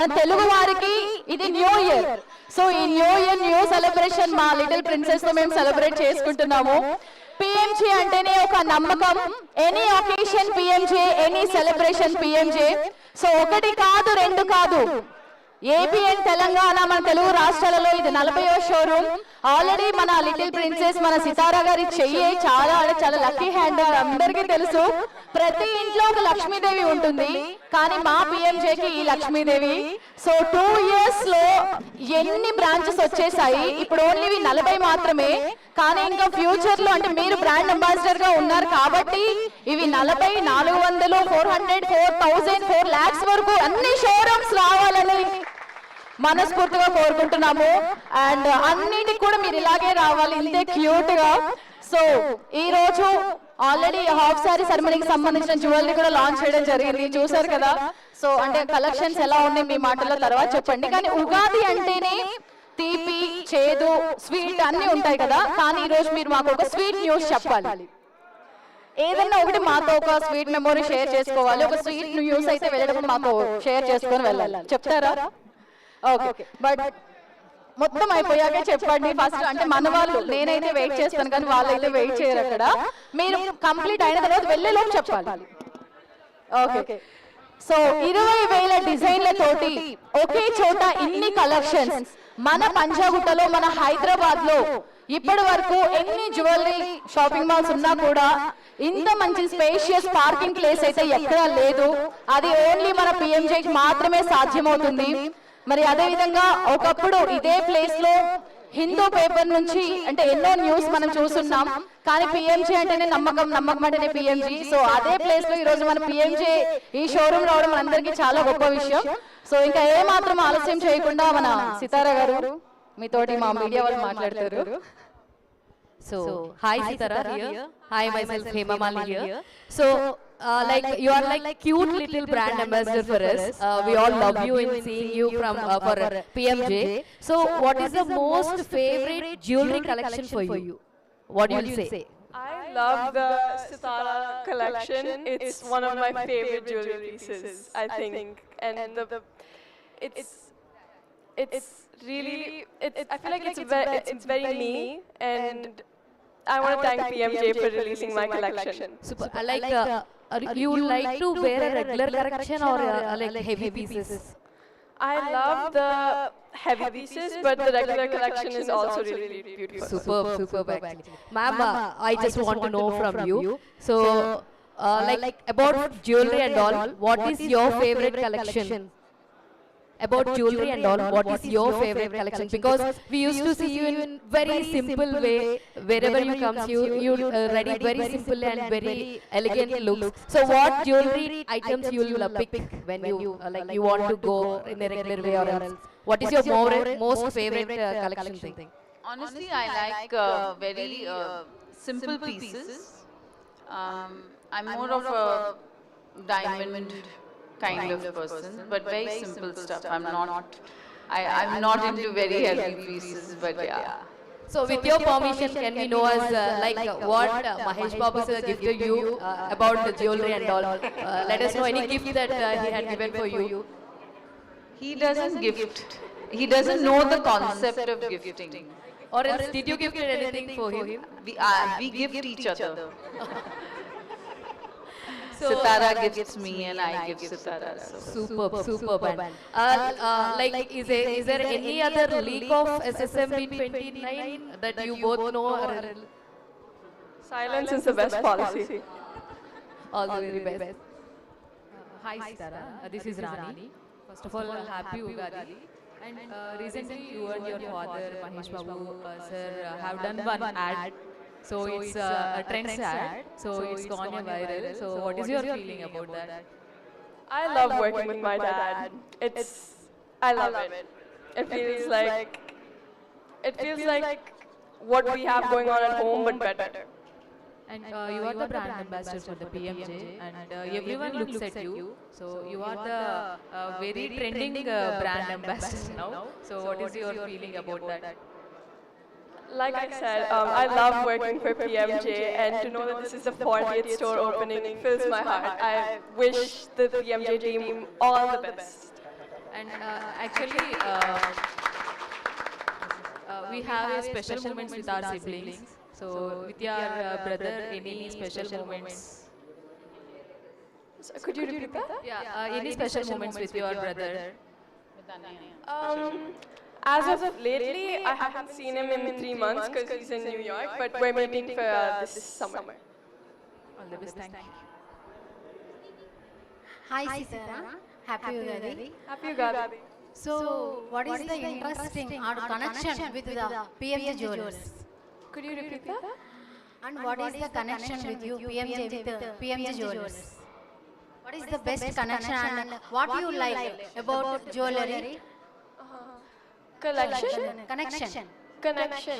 మన తెలుగు వారికి ఇది న్యూ ఇయర్. సో ఈ న్యూ ఇయర్ న్యూ సెలబ్రేషన్ మా లిటిల్ ప్రిన్సెస్ తో మేము సెలబ్రేట్ చేసుకుంటున్నాము. పిఎంజే అంటేనే ఒక నమ్మకం. Any occasion PMJ, any celebration PMJ. So ఒకటి కాదు, రెండు కాదు, ఏపీ అండ్ తెలంగాణ మన తెలుగు రాష్ట్రాలలో ఇది 40వ షోరూమ్. ఆల్రెడీ మన లిటిల్ ప్రిన్సెస్ మన సితారా గారి చెయ్యి చాలా చాలా లక్కీ హ్యాండ్ అందరికీ తెలుసు. ప్రతి ఇంట్లో ఒక లక్ష్మీదేవి ఉంటుంది, కానీ మా పిఎంజేకి ఈ లక్ష్మీదేవి. సో 2 years లో ఎన్ని బ్రాంచెస్ వచ్చేసాయి, ఇప్పుడు ఓన్లీ 40 మాత్రమే. కానీ ఇంకా ఫ్యూచర్ లో అంటే మీరు బ్రాండ్ అంబాసిడర్ గా ఉన్నారు కాబట్టి ఇవి 40, 400, 400, 4000, 4 lakhs వరకు అన్ని షోరూమ్స్ రావాలని మనస్ఫూర్తిగా కోరుకుంటున్నాము. అండ్ అన్నిటికి కూడా మీరు ఇలాగే రావాలి, ఇంతే క్యూట్ గా. సో ఈ రోజు ఆల్రెడీ హాఫ్ సారీ సెరమనీకి సంబంధించిన జ్యువెలరీ కూడా లాంచ్ చేయడం జరిగింది, చూసారు కదా. సో అంటే కలెక్షన్స్ ఎలా ఉన్నాయి మీ మాటల్లో తర్వాత చెప్పండి. కానీ ఉగాది అంటేనే తీపి, చేదు, స్వీట్ అన్ని ఉంటాయి కదా. కానీ ఈ రోజు మీరు మాకు ఒక స్వీట్ న్యూస్ చెప్పాలి. ఏదన్నా ఒకటి మాతో ఒక స్వీట్ మెమొరీ షేర్ చేసుకోవాలి. ఒక స్వీట్ న్యూస్ అయితే వెళ్ళడం మాతో షేర్ చేసుకొని వెళ్ళాలి, చెప్తారా? ఓకే, బట్ మొత్తం అయిపోయాక చెప్పండి ఫస్ట్. అంటే మన వాళ్ళు, నేనైతే వెయిట్ చేస్తాను కానీ వాళ్ళైతే వెయిట్ చేయరు. అక్కడ మీరు కంప్లీట్ అయిన తర్వాత వెళ్ళేలోపు చెప్పాలి. ఓకే, సో 20,000 డిజైన్లతోటి ఒకే చోట ఇన్ని కలెక్షన్స్ మన పంజాగుట్టలో, మన హైదరాబాద్ లో ఇప్పటి వరకు ఎన్ని జ్యువెలరీ షాపింగ్ మాల్స్ ఉన్నా కూడా ఇంత మంచి స్పేషియస్ పార్కింగ్ ప్లేస్ అయితే ఎక్కడా లేదు. అది ఓన్లీ మన పిఎంజేకి మాత్రమే సాధ్యమవుతుంది. మరి అదే విధంగా ఒకప్పుడు ఇదే ప్లేస్ లో హిందూ పేపర్ నుంచి అంటే ఎన్నో న్యూస్ మనం చూస్తున్నాం, కానీ పిఎంజే అంటేనే నమ్మకం, నమ్మకం అంటేనే పిఎంజే. సో అదే ప్లేస్ లో ఈ రోజు మన పిఎంజే ఈ షోరూమ్ రావడం మనందరికీ చాలా గొప్ప విషయం. సో ఇంకా ఏ మాత్రం ఆలస్యం చేయకుండా మన సితారా గారు మీతోటి మా మీడియా వాళ్ళు మాట్లాడతారు. So, hi Sitara here. Hi, myself Hema Mali here. So, like you are like cute little brand ambassador for us. We all love you in seeing you from for PMJ. So, what is the most favorite jewelry collection for you? What do you say? I love the Sitara collection. It's one of my favorite jewelry pieces, I think. And it's really, I feel like it's very me, and I want to thank PMJ for releasing my collection. Super. Like you like to wear a regular collection or like heavy pieces? I love the heavy pieces, but the regular collection is also really beautiful. Superb actually. Ma'am, I just want to know from you. So, like about jewelry and all, what is your favorite collection? About jewelry and all, what is your favorite collection? Because we used to see you in very simple way. Wherever you come, you ready very simple and very elegant looks. So what jewelry items you will pick when you like you want to go in a regular way or else? What is your most favorite collection thing? Honestly, I like very simple pieces. I'm more of a diamond kind of person, but very simple stuff. I'm not into very heavy pieces, but yeah. So with your permission, can we know as like what Mahesh Babu sir gifted you about the jewelry and all? Let us know any gift that he had given for you. He doesn't gift. He doesn't know the concept of gifting. Or else did you gift anything for him? We gift each other. So, Sitara gifts me and I give Sitara. So. Superb. Like is there any other leak of SSM in 29 that you both know? Or Silence is the best policy. all the very best. Hi Sitara, this is Rani. First of all, happy Ugadi. And recently you and your father Mahesh Babu sir have done one ad. So it's a trend ad. So it's gone viral. So what is your feeling about that? I love working with my dad. I love it. It feels like what we have going on at home, but better. And you are the brand ambassador for the PMJ, and everyone looks at you. So you are the very trending brand ambassador now. So what is your feeling about that? Like I said, I love working for PMJ, and to know that this is the 40th store opening fills my heart. I wish the PMJ team all the best. And actually, we have a special moments with our siblings. So with your brother, any special moments? So could you repeat that? Yeah, any special moments with your brother? As of lately, I haven't seen him in 3 months because he's in New York, but we're meeting for this summer. All the best, thank you. Hi Sitara, happy Ugadi. Happy Ugadi. So, what is the interesting or connection with the PMJ Jewelers? Could you repeat that? And what is the connection with you, PMJ, with PMJ Jewelers? What is the best connection and what you like about jewelry? Collection? Connection. Connection.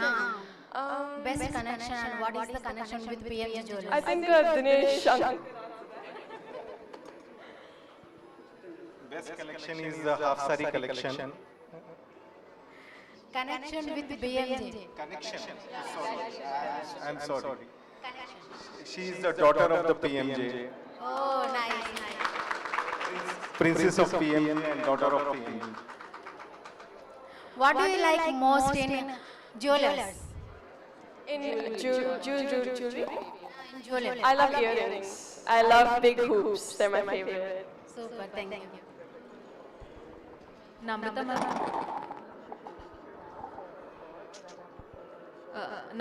Best connection and what is the connection with PMJ Jewelers? I think Dinesh. Best collection is the half sari collection. Connection with PMJ. Connection. I'm sorry. She is the daughter of the PMJ, Oh, nice, nice. princess of PMJ and daughter of PMJ. What do you like most in jewelers? In jewelry? In jewelry. I love earrings. I love big hoops. They're my favorite. Super, thank you. Namrata ma'am.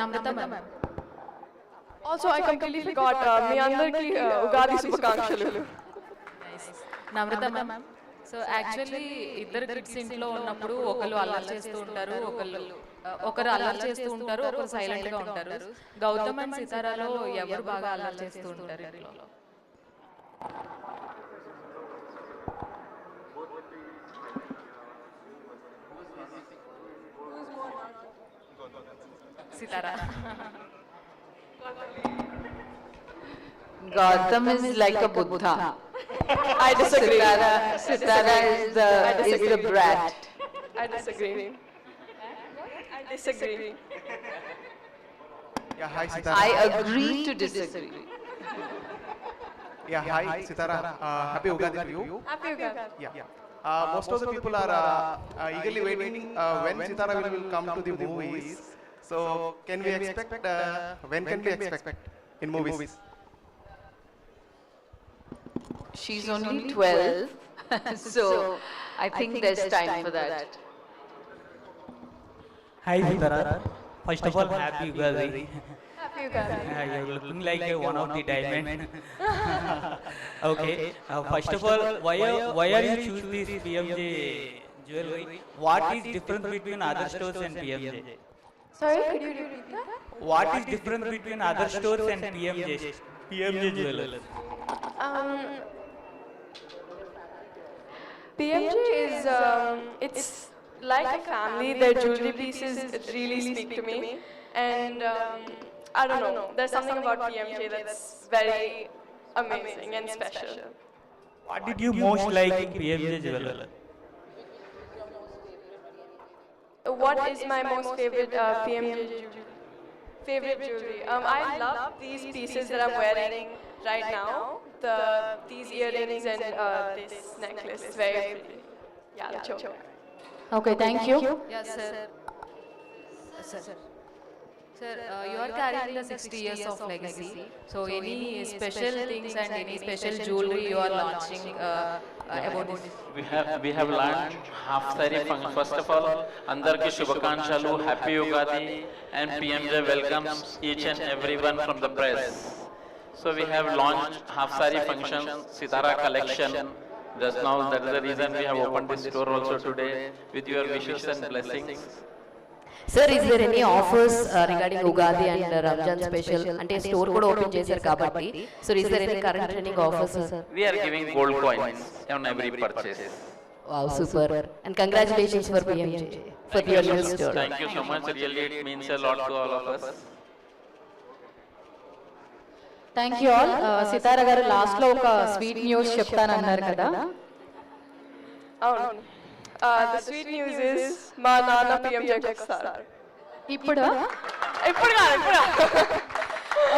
Namrata ma'am. Also, I completely forgot. మీ అందరికీ ఉగాది శుభాకాంక్షలు. నమ్రత ma'am. So actually ఇద్దరు kids ఇంట్లో ఉన్నప్పుడు ఒకరు అల్లరి చేస్తూ ఉంటారు, ఒకరు అల్లరి చేస్తూ ఉంటారు, ఒకరు సైలెంట్ గా ఉంటారు. గౌతమ్ అండ్ సితారాలో ఎవరు బాగా అల్లరి చేస్తూ ఉంటారు ఇంట్లో? సితారా. Gautam is like a Buddha. I disagree. Sitara is the brat. I disagree. I disagree. Yeah, hi Sitara. I agree to disagree. Yeah, hi Sitara. Happy Ugadi to you. Happy Ugadi. Yeah. Most of the people are eagerly waiting when Sitara will come to the movies. So, can we expect? When can we expect in movies? She's only 12, so I think there's time for that. Hi Sitara. First of all, happy Ugadi. Happy Ugadi. You're looking like one of the diamond. Okay. First of all, why are you choose this PMJ jewelry? What is different between other stores and PMJ? Sorry, could you repeat that? What is different between other stores and PMJ jewelers? PMJ is, it's like a family. Their jewelry pieces really speak to me. And I don't know, there's something about PMJ that's very amazing and special. What did you most like in PMJ jewelers? What is my most favorite PMJ jewelry? Favorite jewelry? I love these pieces that I'm wearing right now. These earrings and this necklace. It's very pretty. Yeah, the choker. Okay, thank you. Yes, sir. Sir, you are carrying the 60 years of legacy. So any special things and any special jewelry you are launching about this? We have launched half sari function. First of all, andarki shubhakankshalu, happy Ugadi, and PMJ welcomes each and everyone from the press. So we have launched half sari function, Sitara collection. Just now, that is the reason we have opened this store also today with your wishes and blessings. Sir, is there any offers regarding Ugadi and Ramzan special? అంటే store కూడా open చేశారు కాబట్టి. So is there any current running offers, sir? We are giving gold coins on every purchase. Wow, super. And congratulations for PMJ for your new store. Thank you so much. Really, it means a lot to all of us. Thank you all. Sitara గారు last లో ఒక sweet news చెప్తానన్నారు కదా. అవును. The sweet news is మా నాన్న PMJ వస్తారు. ఇప్పుడు ఇప్పుడు కాదు.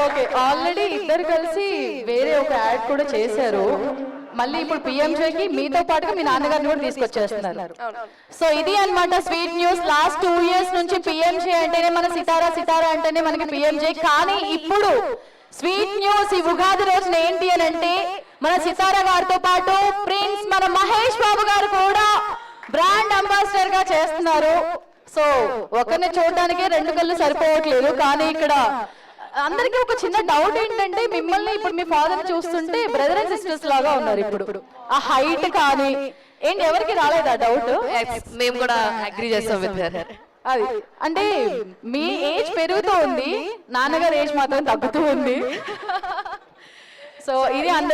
ఓకే, ఆల్రెడీ ఇద్దరు కలిసి వేరే ఒక యాడ్ కూడా చేశారు. మళ్ళీ ఇప్పుడు పిఎంజేకి మీతో పాటుగా మీ నాన్నగారిని కూడా తీసుకొచ్చేస్తున్నారు. సో ఇది అన్నమాట స్వీట్ న్యూస్. లాస్ట్ 2 years నుంచి పిఎంజే అంటేనే మన సితారా అంటేనే మనకి పిఎంజే. కానీ ఇప్పుడు స్వీట్ న్యూస్ ఈ ఉగాది రోజున ఏంటి అని అంటే మన సితారా గారితో పాటు ప్రిన్స్ మన మహేష్ బాబు గారు కూడా బ్రాండ్ అంబాసిడర్ గా చేస్తున్నారు. సో ఒకరిని చూడడానికి 2 కళ్ళు సరిపోవట్లేదు. కానీ ఇక్కడ అందరికీ ఒక చిన్న డౌట్ ఏంటంటే మిమ్మల్ని ఇప్పుడు మీ ఫాదర్ చూస్తుంటే బ్రదర్ అండ్ సిస్టర్స్ లాగా ఉన్నారు. ఇప్పుడు ఆ హైట్ కానీ ఏంటి ఎవరికి రాలేదా డౌట్? మేము కూడా అగ్రీ చేస్తాం విత్ హర్. అది అంటే మీ ఏజ్ పెరుగుతూ ఉంది, నాన్నగారు ఏజ్ మాత్రం తగ్గుతూ ఉంది. సో ఇది అందరికి